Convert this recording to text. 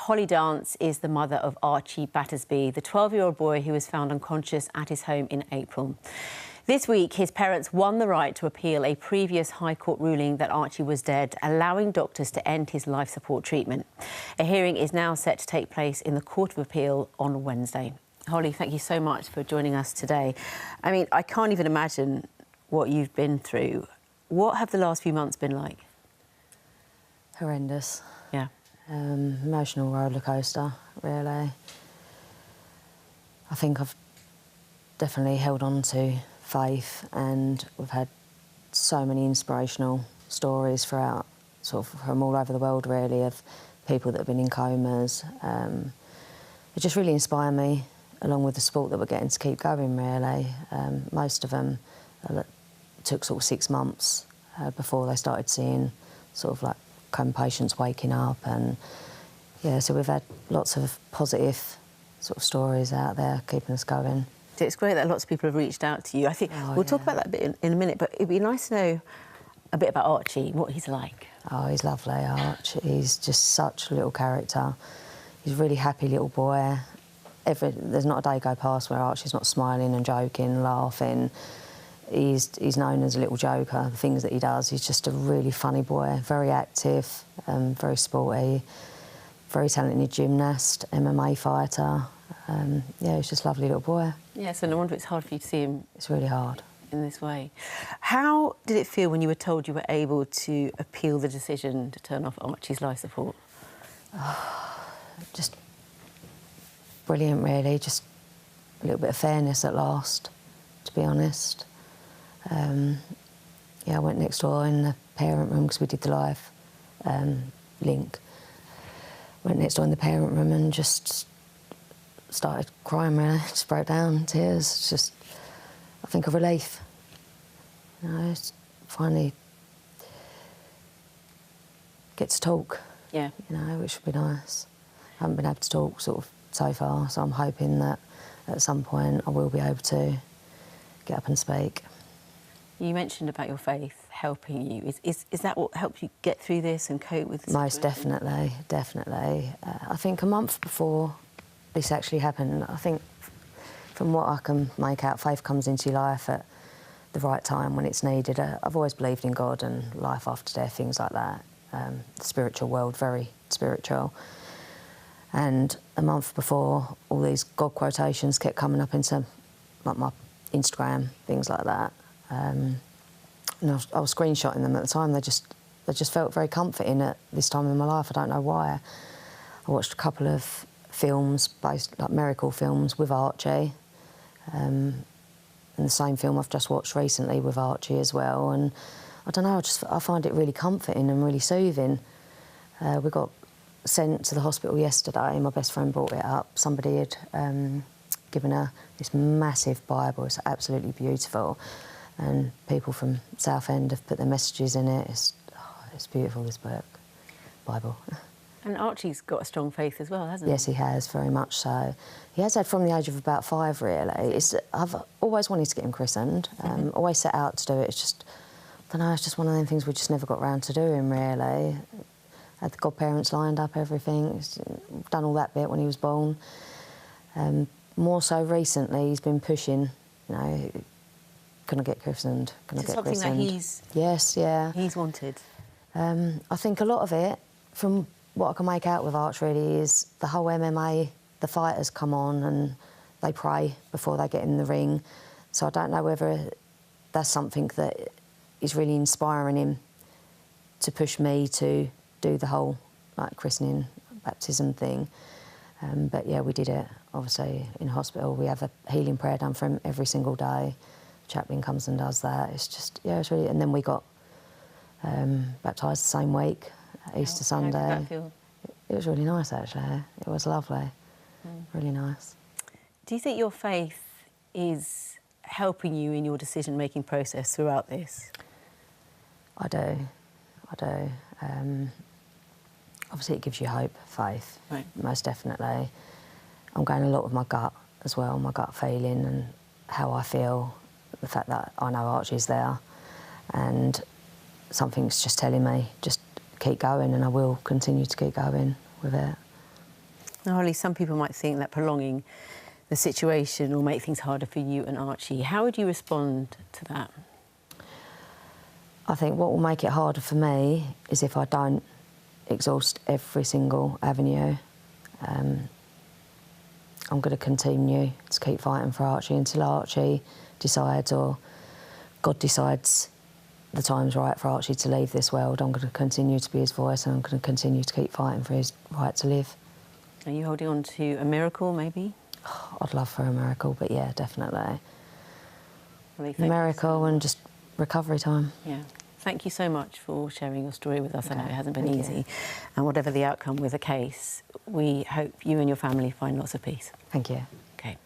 Hollie Dance is the mother of Archie Battersbee, the 12-year-old boy who was found unconscious at his home in April. This week, his parents won the right to appeal a previous High Court ruling that Archie was dead, allowing doctors to end his life support treatment. A hearing is now set to take place in the Court of Appeal on Wednesday. Hollie, thank you so much for joining us today. I mean, I can't even imagine what you've been through. What have the last few months been like? Horrendous. Yeah. Emotional roller coaster, really. I think I've definitely held on to faith, and we've had so many inspirational stories throughout, sort of from all over the world, really, of people that have been in comas. It just really inspired me, along with the support that we're getting to keep going, really. Most of them took sort of 6 months before they started seeing sort of like coma patients waking up, and yeah, so we've had lots of positive sort of stories out there keeping us going. It's great that lots of people have reached out to you. I think we'll talk about that a bit in a minute, but it'd be nice to know a bit about Archie, what he's like. Oh, he's lovely, Arch. He's just such a little character. He's a really happy little boy. There's not a day go past where Archie's not smiling and joking, laughing. He's known as a little joker, the things that he does. He's just a really funny boy, very active, very sporty, very talented gymnast, MMA fighter. Yeah, he's just a lovely little boy. Yeah, so no wonder it's hard for you to see him. It's really hard. In this way. How did it feel when you were told you were able to appeal the decision to turn off Archie's life support? Just brilliant, really. Just a little bit of fairness at last, to be honest. Yeah, I went next door in the parent room because we did the live link. Went next door in the parent room and just started crying, really. Just broke down, tears. It's just, I think, a relief. You know, it's finally get to talk. Yeah. You know, which would be nice. I haven't been able to talk sort of so far, so I'm hoping that at some point I will be able to get up and speak. You mentioned about your faith helping you. Is that what helped you get through this and cope with the situation? Most definitely, definitely. I think a month before this actually happened, I think from what I can make out, faith comes into your life at the right time when it's needed. I've always believed in God and life after death, things like that. The spiritual world, very spiritual. And a month before, all these God quotations kept coming up into like my Instagram, things like that. And I was screenshotting them at the time. They just felt very comforting at this time in my life. I don't know why. I watched a couple of films, based like miracle films with Archie, and the same film I've just watched recently with Archie as well. And I don't know. I find it really comforting and really soothing. We got sent to the hospital yesterday. My best friend brought it up. Somebody had given her this massive Bible. It's absolutely beautiful. And people from Southend have put their messages in it. It's beautiful, this book, Bible. And Archie's got a strong faith as well, hasn't he? Yes, he has, very much so. He has had from the age of about 5, really. I've always wanted to get him christened, always set out to do it. It's just, I don't know, it's just one of them things we just never got round to doing, really. Had the godparents lined up, everything. He's done all that bit when he was born. More so recently, he's been pushing, you know, can I get christened? Can I get christened? Something that he's... Yes, yeah. He's wanted. I think a lot of it, from what I can make out with Arch, really, is the whole MMA, the fighters come on and they pray before they get in the ring. So I don't know whether that's something that is really inspiring him to push me to do the whole, like, christening, baptism thing. But yeah, we did it, obviously, in hospital. We have a healing prayer done for him every single day. Chaplain comes and does that. It's just, yeah, it's really... And then we got baptised the same week, Easter Sunday. How did that feel? It was really nice, actually. It was lovely. Really nice. Do you think your faith is helping you in your decision-making process throughout this? I do. Obviously, it gives you hope, faith, right. Most definitely. I'm going a lot with my gut as well, my gut feeling and how I feel, the fact that I know Archie's there, and something's just telling me, just keep going, and I will continue to keep going with it. Now, Hollie, some people might think that prolonging the situation will make things harder for you and Archie. How would you respond to that? I think what will make it harder for me is if I don't exhaust every single avenue. I'm going to continue to keep fighting for Archie until Archie decides, or God decides the time's right for Archie to leave this world. I'm going to continue to be his voice, and I'm going to continue to keep fighting for his right to live. Are you holding on to a miracle, maybe? I'd love for a miracle, but yeah, definitely. Hollie, A miracle and just recovery time. Yeah. Thank you so much for sharing your story with us. Okay. I know it hasn't been Thank easy. you. And whatever the outcome with the case, we hope you and your family find lots of peace. Thank you. Okay.